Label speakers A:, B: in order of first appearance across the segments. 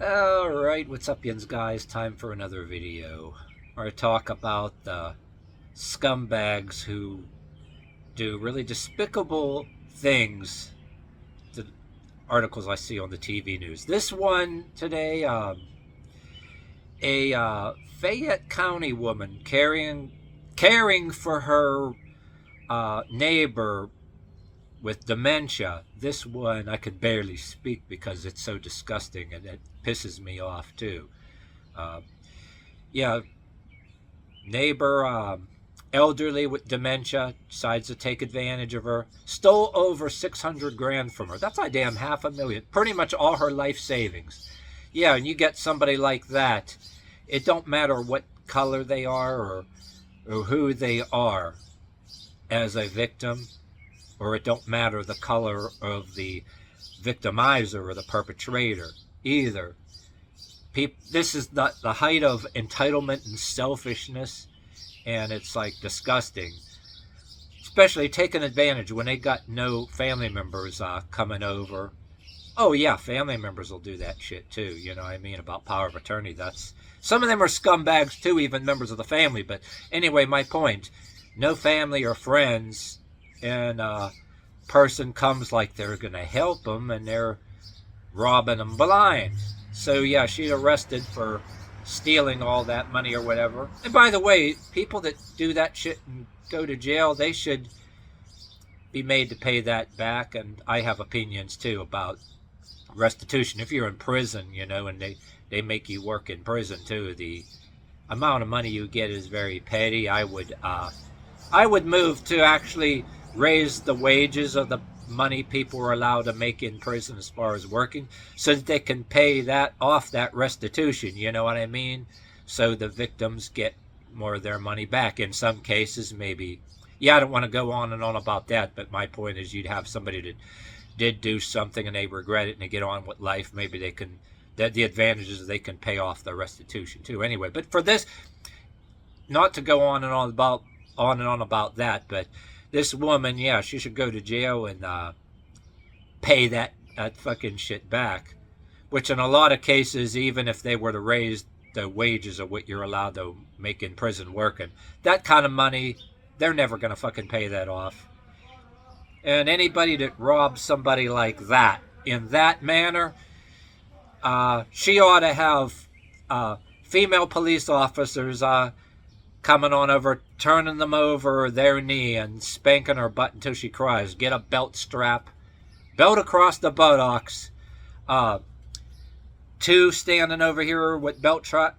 A: Alright, what's up, yins guys? Time for another video where I talk about the scumbags who do really despicable things. The articles I see on the TV news. This one today, a Fayette County woman caring for her neighbor with dementia. This one I could barely speak because it's so disgusting and it pisses me off too. Uh, yeah, neighbor, elderly with dementia, decides to take advantage of her. Stole over 600 grand from her. That's a damn $500,000. Pretty much all her life savings. Yeah, and you get somebody like that. It don't matter what color they are or who they are as a victim, or it don't matter the color of the victimizer or the perpetrator either. This is the height of entitlement and selfishness, and it's like disgusting. Especially taking advantage when they got no family members coming over. Oh yeah, family members will do that shit too, you know what I mean, about power of attorney. That's, some of them are scumbags too, even members of the family. But anyway, my point, no family or friends, and person comes like they're gonna help them, and they're robbing them blind. So yeah, she's arrested for stealing all that money or whatever. And by the way, people that do that shit and go to jail, they should be made to pay that back. And I have opinions too about restitution. If you're in prison, you know, and they make you work in prison too, the amount of money you get is very petty. I would move to actually raise the wages of the money people are allowed to make in prison as far as working, so that they can pay that off, that restitution, you know what I mean? So the victims get more of their money back. In some cases, maybe, yeah, I don't want to go on and on about that, but my point is, you'd have somebody that did do something and they regret it and they get on with life. Maybe they can, the advantages is they can pay off the restitution too. Anyway, but for this, not to go on and on about that, but this woman, yeah, she should go to jail and pay that fucking shit back. Which in a lot of cases, even if they were to raise the wages of what you're allowed to make in prison working, that kind of money, they're never going to fucking pay that off. And anybody that robs somebody like that, in that manner, she ought to have female police officers coming on over, turning them over their knee and spanking her butt until she cries. Get a belt strap, belt across the buttocks. Two standing over here with belt straps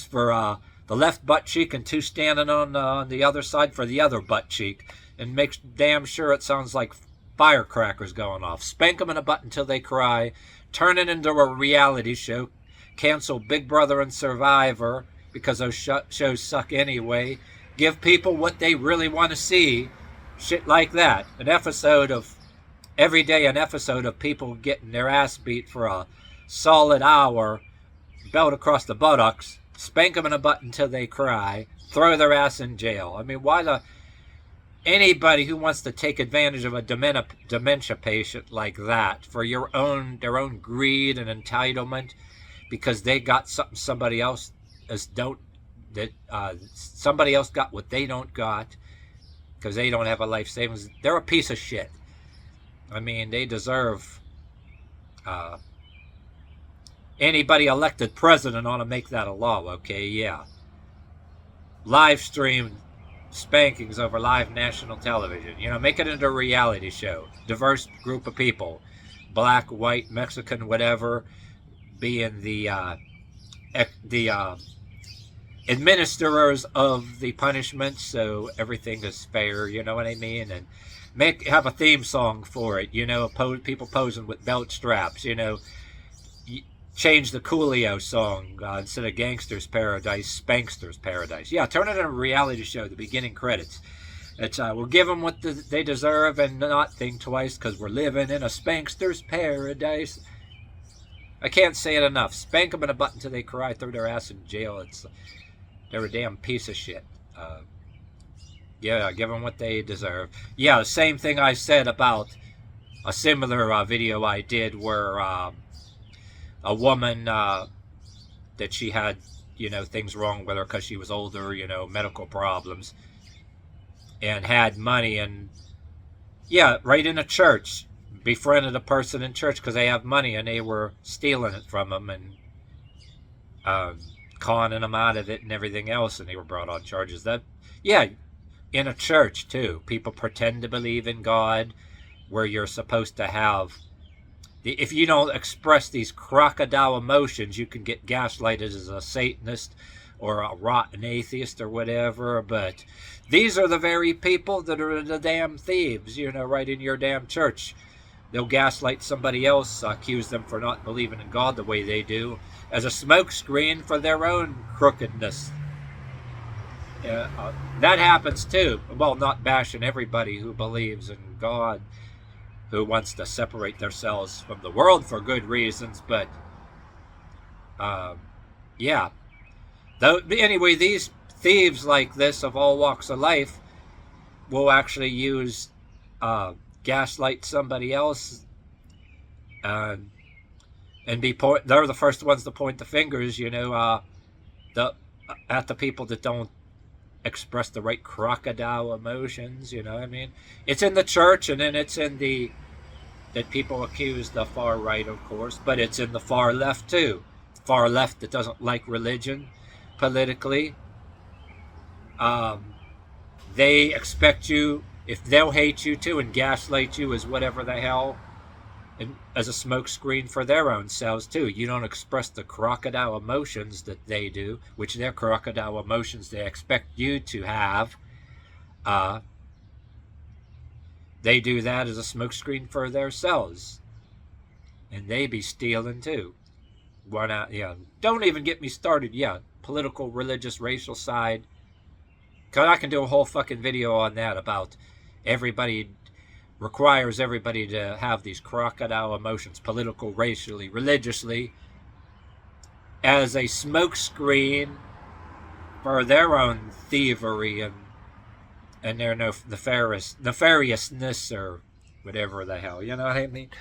A: for the left butt cheek, and two standing on the other side for the other butt cheek, and make damn sure it sounds like firecrackers going off. Spank them in the butt until they cry. Turn it into a reality show. Cancel Big Brother and Survivor, because those shows suck anyway. Give people what they really want to see. Shit like that. Every day an episode of people getting their ass beat for a solid hour, belt across the buttocks, spank them in the butt until they cry, throw their ass in jail. I mean, anybody who wants to take advantage of a dementia patient like that for their own greed and entitlement, because they got something somebody else somebody else got what they don't got, because they don't have a life savings, they're a piece of shit. I mean, they deserve, anybody elected president ought to make that a law. Okay, yeah, live stream spankings over live national television, you know, make it into a reality show. Diverse group of people, black, white, Mexican, whatever, being the administrators of the punishment, so everything is fair, you know what I mean? And have a theme song for it, you know, people posing with belt straps, you know. Change the Coolio song, instead of Gangster's Paradise, Spankster's Paradise. Yeah, turn it into a reality show, the beginning credits. It's we'll give them what they deserve and not think twice, because we're living in a Spankster's Paradise. I can't say it enough. Spank them in the butt until they cry, throw their ass in jail. They're a damn piece of shit. Yeah, give them what they deserve. Yeah, the same thing I said about a similar video I did where a woman that she had, things wrong with her because she was older, medical problems, and had money, and yeah, right in a church, befriended a person in church because they have money, and they were stealing it from them and um, conning them out of it and everything else, and they were brought on charges. That, yeah, in a church too, people pretend to believe in God, where you're supposed to have if you don't express these crocodile emotions, you can get gaslighted as a Satanist or a rotten atheist or whatever. But these are the very people that are the damn thieves, right in your damn church. They'll gaslight somebody else, accuse them for not believing in God the way they do, as a smokescreen for their own crookedness. That happens too. Well, not bashing everybody who believes in God, who wants to separate themselves from the world for good reasons, but yeah. Anyway, these thieves like this of all walks of life will actually use gaslight somebody else, and they're the first ones to point the fingers, at the people that don't express the right crocodile emotions. I mean, it's in the church, and then it's in that people accuse the far right, of course, but it's in the far left too. Far left that doesn't like religion politically. They expect you, if they'll hate you too and gaslight you as whatever the hell, and as a smokescreen for their own selves too. You don't express the crocodile emotions that they do, which their crocodile emotions they expect you to have. They do that as a smokescreen for themselves, and they be stealing too. Don't even get me started. Political, religious, racial side. Cause I can do a whole fucking video on that about everybody requires everybody to have these crocodile emotions, political, racially, religiously, as a smokescreen for their own thievery and their nefariousness or whatever the hell, you know what I mean?